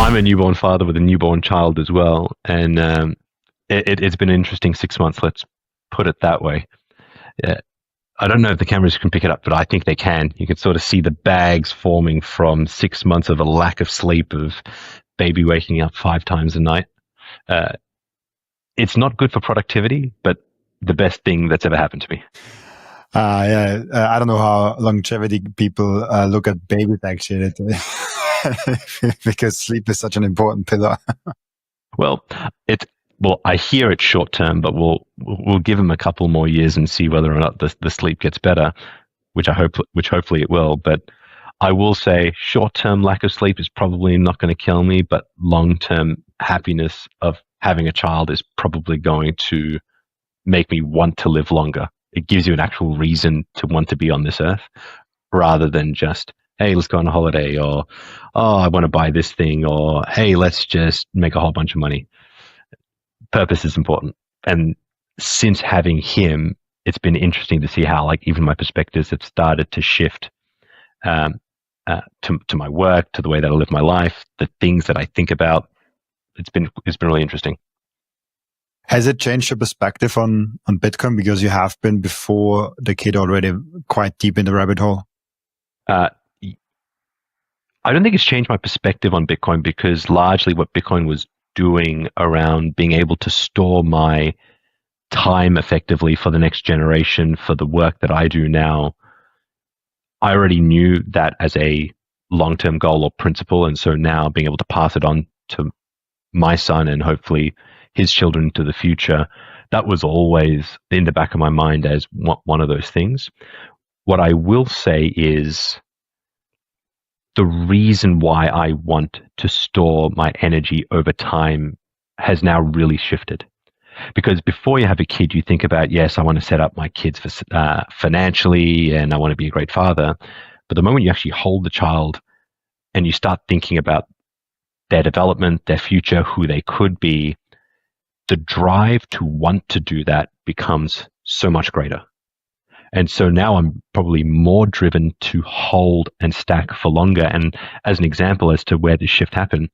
I'm a newborn father with a newborn child as well, and it's been an interesting 6 months. Let's put it that way. Yeah. I don't know if the cameras can pick it up, but I think they can. You can sort of see the bags forming from 6 months of a lack of sleep, of baby waking up 5 times a night. Uh, it's not good for productivity, but the best thing that's ever happened to me. I don't know how longevity people look at babies actually, because sleep is such an important pillar. Well, I hear it's short term, but we'll give them a couple more years and see whether or not the sleep gets better, which hopefully it will. But I will say short term lack of sleep is probably not going to kill me, but long term happiness of having a child is probably going to make me want to live longer. It gives you an actual reason to want to be on this earth rather than just, hey, let's go on a holiday, or, oh, I want to buy this thing, or, hey, let's just make a whole bunch of money. Purpose is important. And since having him, it's been interesting to see how, like, even my perspectives have started to shift to my work, to the way that I live my life, the things that I think about. It's been really interesting. Has it changed your perspective on Bitcoin, because you have been before the kid already quite deep in the rabbit hole? I don't think it's changed my perspective on Bitcoin, because largely what Bitcoin was doing around being able to store my time effectively for the next generation, for the work that I do now, I already knew that as a long-term goal or principle. And so now being able to pass it on to my son and hopefully his children into the future, that was always in the back of my mind as one of those things. What I will say is the reason why I want to store my energy over time has now really shifted. Because before you have a kid, you think about, yes, I want to set up my kids for, financially, and I want to be a great father. But the moment you actually hold the child and you start thinking about their development, their future, who they could be, the drive to want to do that becomes so much greater. And so now I'm probably more driven to hold and stack for longer. And as an example as to where this shift happened,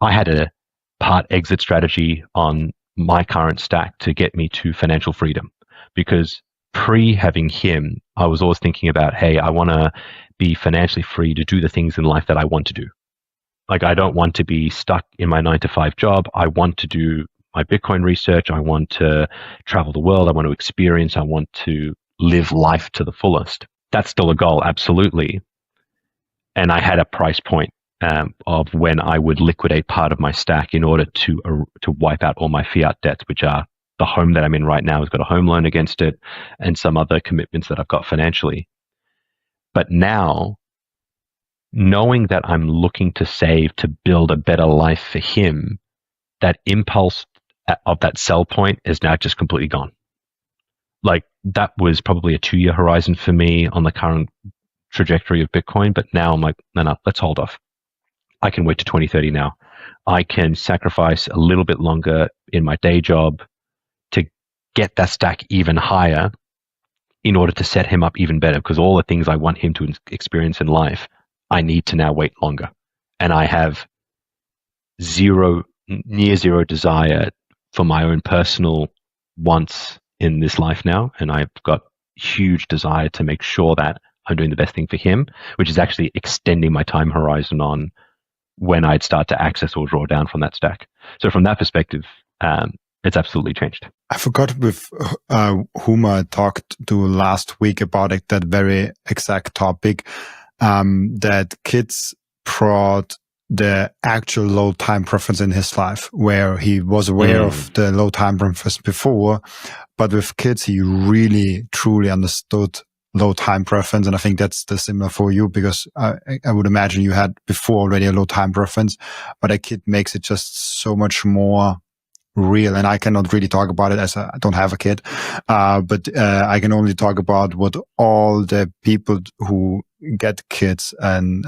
I had a part exit strategy on my current stack to get me to financial freedom. Because pre having him, I was always thinking about, hey, I want to be financially free to do the things in life that I want to do. Like, I don't want to be stuck in my 9-to-5 job. I want to do my Bitcoin research. I want to travel the world. I want to experience. I want to live life to the fullest. That's still a goal, absolutely. And I had a price point of when I would liquidate part of my stack in order to wipe out all my fiat debts, which are the home that I'm in right now has got a home loan against it and some other commitments that I've got financially. But now, knowing that I'm looking to save to build a better life for him, that impulse of that sell point is now just completely gone. Like, that was probably a 2-year horizon for me on the current trajectory of Bitcoin, but now I'm like, no, let's hold off. I can wait to 2030 now. I can sacrifice a little bit longer in my day job to get that stack even higher in order to set him up even better, because all the things I want him to experience in life, I need to now wait longer. And I have near zero desire for my own personal wants in this life now. And I've got huge desire to make sure that I'm doing the best thing for him, which is actually extending my time horizon on when I'd start to access or draw down from that stack. So from that perspective, it's absolutely changed. I forgot with whom I talked to last week about it, that very exact topic, that kids brought the actual low time preference in his life, where he was aware of the low time preference before, but with kids, he really truly understood low time preference. And I think that's the similar for you, because I would imagine you had before already a low time preference, but a kid makes it just so much more real. And I cannot really talk about it as I don't have a kid, but I can only talk about what all the people who get kids and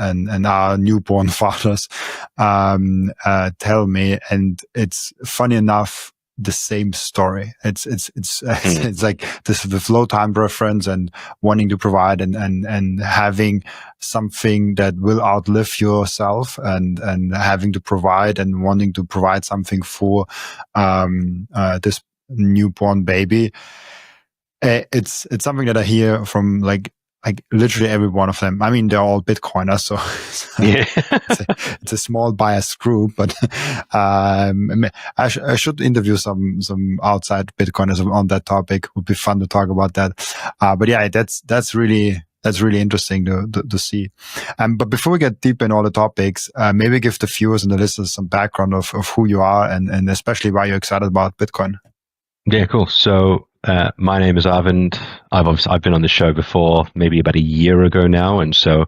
are newborn fathers tell me. And it's funny enough, the same story. It's Mm. it's like this with low time preference and wanting to provide and having something that will outlive yourself and having to provide and wanting to provide something for this newborn baby. It's something that I hear from like literally every one of them. I mean, they're all Bitcoiners, so Yeah. it's a small biased group, but I should interview some outside Bitcoiners on that topic. It would be fun to talk about that. But yeah, that's really interesting to see. But before we get deep in all the topics, maybe give the viewers and the listeners some background of who you are and especially why you're excited about Bitcoin. Yeah, cool. So my name is Arvind. I've been on the show before, maybe about a year ago now, and so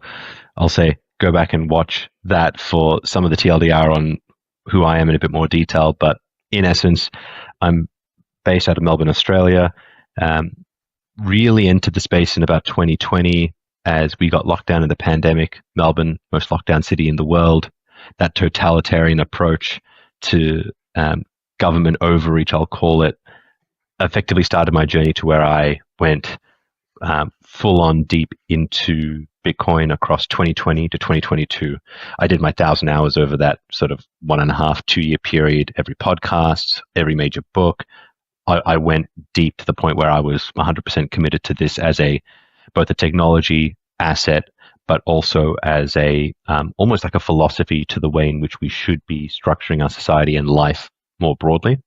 I'll say go back and watch that for some of the TLDR on who I am in a bit more detail. But in essence, I'm based out of Melbourne, Australia. Really entered the space in about 2020 as we got locked down in the pandemic. Melbourne, most lockdown city in the world. That totalitarian approach to government overreach, I'll call it, effectively started my journey to where I went full on deep into Bitcoin across 2020 to 2022. I did my 1,000 hours over that sort of 1.5, 2 year period, every podcast, every major book. I went deep to the point where I was 100% committed to this as both a technology asset, but also as almost like a philosophy to the way in which we should be structuring our society and life more broadly.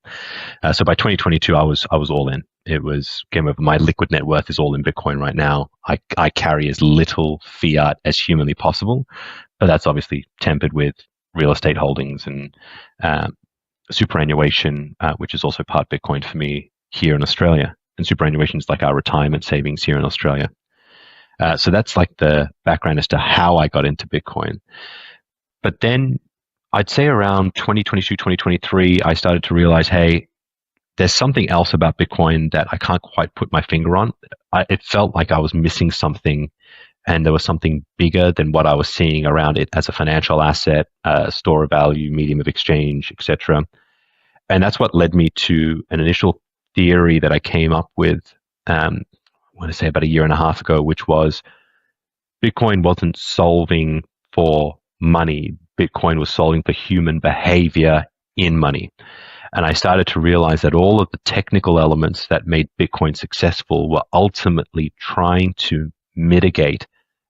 So by 2022, I was all in. It was game over. My liquid net worth is all in Bitcoin right now. I carry as little fiat as humanly possible, but that's obviously tempered with real estate holdings and superannuation, which is also part Bitcoin for me here in Australia. And superannuation is like our retirement savings here in Australia. So that's like the background as to how I got into Bitcoin. But then I'd say around 2022, 2023, I started to realize, hey, there's something else about Bitcoin that I can't quite put my finger on. It felt like I was missing something, and there was something bigger than what I was seeing around it as a financial asset, store of value, medium of exchange, etc. And that's what led me to an initial theory that I came up with, I want to say about 1.5 years ago, which was Bitcoin wasn't solving for money. Bitcoin was solving for human behavior in money. And I started to realize that all of the technical elements that made Bitcoin successful were ultimately trying to mitigate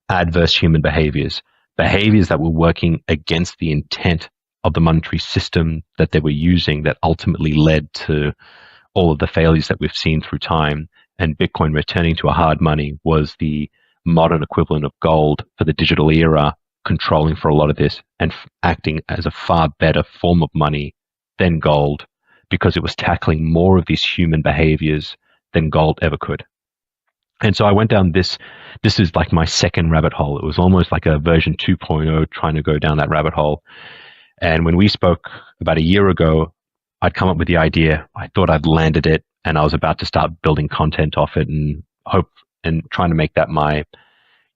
adverse human behaviors that were working against the intent of the monetary system that they were using, that ultimately led to all of the failures that we've seen through time. And Bitcoin returning to a hard money was the modern equivalent of gold for the digital era, controlling for a lot of this and acting as a far better form of money than gold, because it was tackling more of these human behaviors than gold ever could. And so I went down this is like my second rabbit hole. It was almost like a version 2.0 trying to go down that rabbit hole. And when we spoke about 1 year ago, I'd come up with the idea. I thought I'd landed it, and I was about to start building content off it and trying to make that my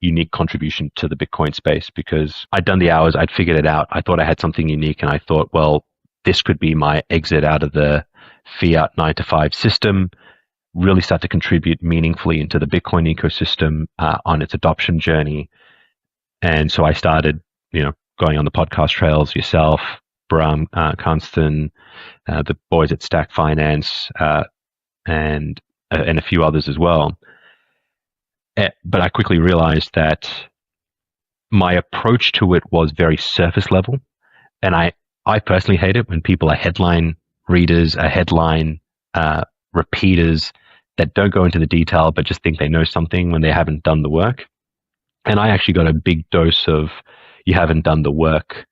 unique contribution to the Bitcoin space, because I'd done the hours, I'd figured it out. I thought I had something unique, and I thought, well, this could be my exit out of the fiat 9-to-5 system, really start to contribute meaningfully into the Bitcoin ecosystem on its adoption journey. And so I started, going on the podcast trails, yourself, Bram, Constant, the boys at Stack Finance, and a few others as well. But I quickly realized that my approach to it was very surface level. And I personally hate it when people are headline readers, headline repeaters that don't go into the detail but just think they know something when they haven't done the work. And I actually got a big dose of you haven't done the work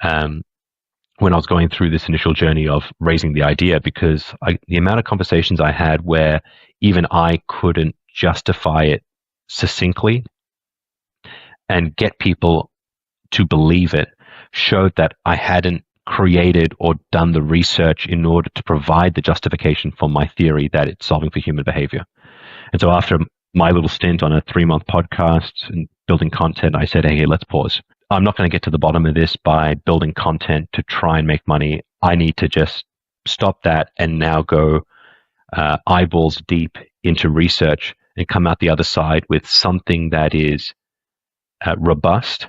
when I was going through this initial journey of raising the idea, because the amount of conversations I had where even I couldn't justify it succinctly and get people to believe it showed that I hadn't created or done the research in order to provide the justification for my theory that it's solving for human behavior. And so after my little stint on a 3-month podcast and building content, I said, hey, let's pause. I'm not going to get to the bottom of this by building content to try and make money. I need to just stop that and now go eyeballs deep into research and come out the other side with something that is robust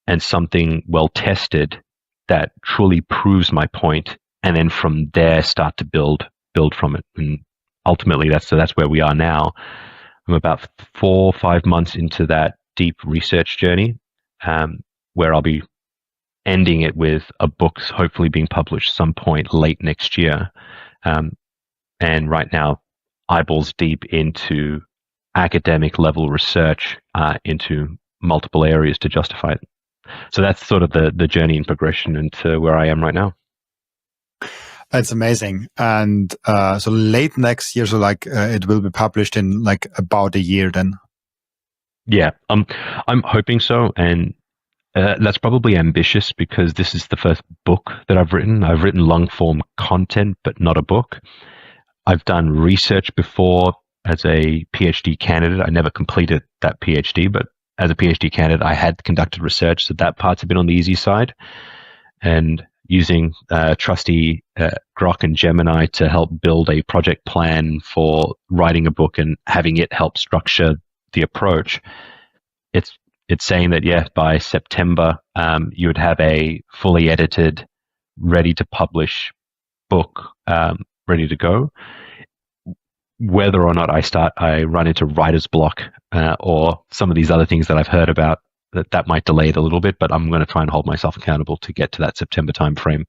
and something well tested that truly proves my point, and then from there start to build from it. And ultimately, that's where we are now. I'm about 4 or 5 months into that deep research journey, where I'll be ending it with a book hopefully being published some point late next year. And right now, eyeballs deep into academic level research into multiple areas to justify it. So that's sort of the journey and progression into where I am right now. That's amazing. And so late next year, so like it will be published in like about a year then. Yeah, I'm hoping so, and that's probably ambitious because this is the first book that I've written. I've written long form content, but not a book. I've done research before as a PhD candidate. I never completed that PhD, but as a PhD candidate, I had conducted research, so that part's a bit on the easy side. And using trusty Grok and Gemini to help build a project plan for writing a book and having it help structure the approach, it's saying that, yeah, by September, you would have a fully edited, ready to publish book ready to go. Whether or not I run into writer's block or some of these other things that I've heard about, that might delay it a little bit, but I'm going to try and hold myself accountable to get to that September timeframe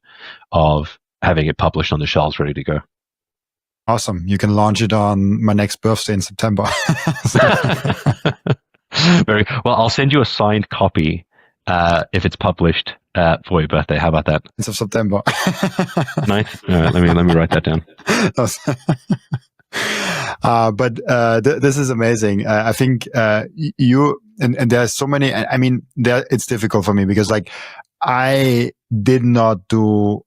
of having it published on the shelves ready to go. Awesome. You can launch it on my next birthday in September. Very well. I'll send you a signed copy if it's published for your birthday. How about that? It's of September. Nice. All right, let me write that down. But this is amazing. I think you and there's so many. I mean, it's difficult for me because like I did not do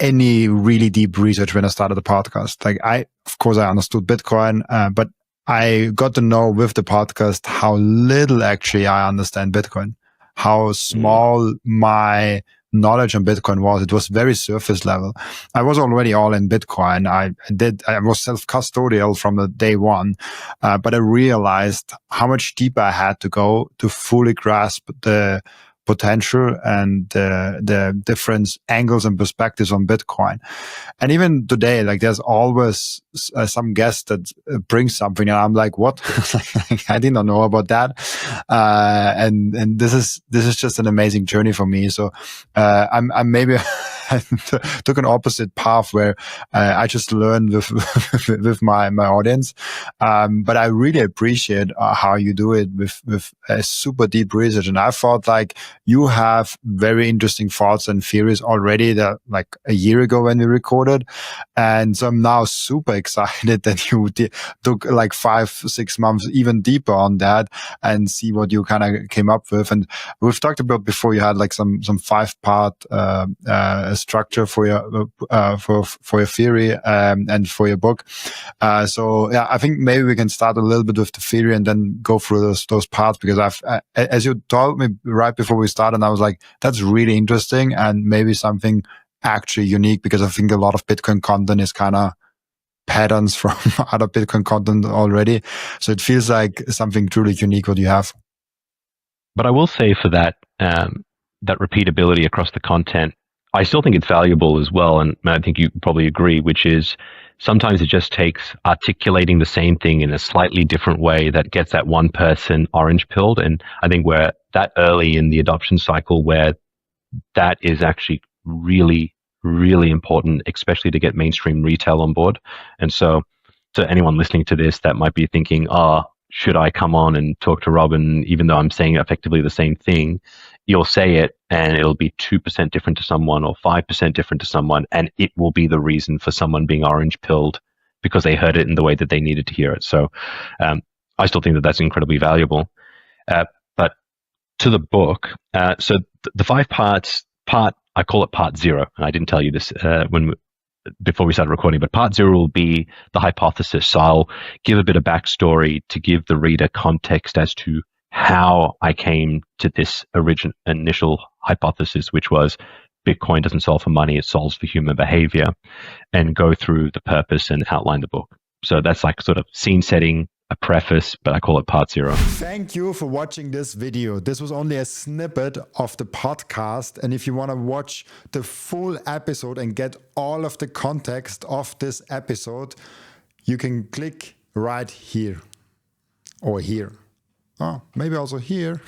any really deep research when I started the podcast. Like of course, I understood Bitcoin, but I got to know with the podcast how little actually I understand Bitcoin, how small my knowledge on Bitcoin was. It was very surface level. I was already all in Bitcoin. I was self-custodial from the day one, but I realized how much deeper I had to go to fully grasp the potential and the different angles and perspectives on Bitcoin. And even today, like there's always some guest that brings something and I'm like, what? I did not know about that. And this is just an amazing journey for me. So, I'm maybe I took an opposite path where I just learned with my audience. But I really appreciate how you do it with a super deep research. And I thought like you have very interesting thoughts and theories already that like a year ago when we recorded. And so I'm now super excited that you took like 5-6 months even deeper on that and see what you kind of came up with. And we've talked about before you had like some 5-part structure for your theory and for your book. So yeah, I think maybe we can start a little bit with the theory and then go through those parts, because as you told me right before we started, I was like, that's really interesting and maybe something actually unique, because I think a lot of Bitcoin content is kind of patterns from other Bitcoin content already. So it feels like something truly unique what you have. But I will say for that repeatability across the content, I still think it's valuable as well, and I think you probably agree, which is sometimes it just takes articulating the same thing in a slightly different way that gets that one person orange pilled. And I think we're that early in the adoption cycle where that is actually really, really important, especially to get mainstream retail on board. And so to anyone listening to this that might be thinking, should I come on and talk to Robin, even though I'm saying effectively the same thing? You'll say it and it'll be 2% different to someone or 5% different to someone, and it will be the reason for someone being orange pilled because they heard it in the way that they needed to hear it. So I still think that that's incredibly valuable. But to the book, so the 5 parts, I call it part 0, and I didn't tell you this before we started recording, but part 0 will be the hypothesis. So I'll give a bit of backstory to give the reader context as to how I came to this initial hypothesis, which was Bitcoin doesn't solve for money, it solves for human behavior, and go through the purpose and outline the book. So that's like sort of scene setting, a preface, but I call it part 0. Thank you for watching this video. This was only a snippet of the podcast. And if you want to watch the full episode and get all of the context of this episode, you can click right here or here. Oh, maybe also here.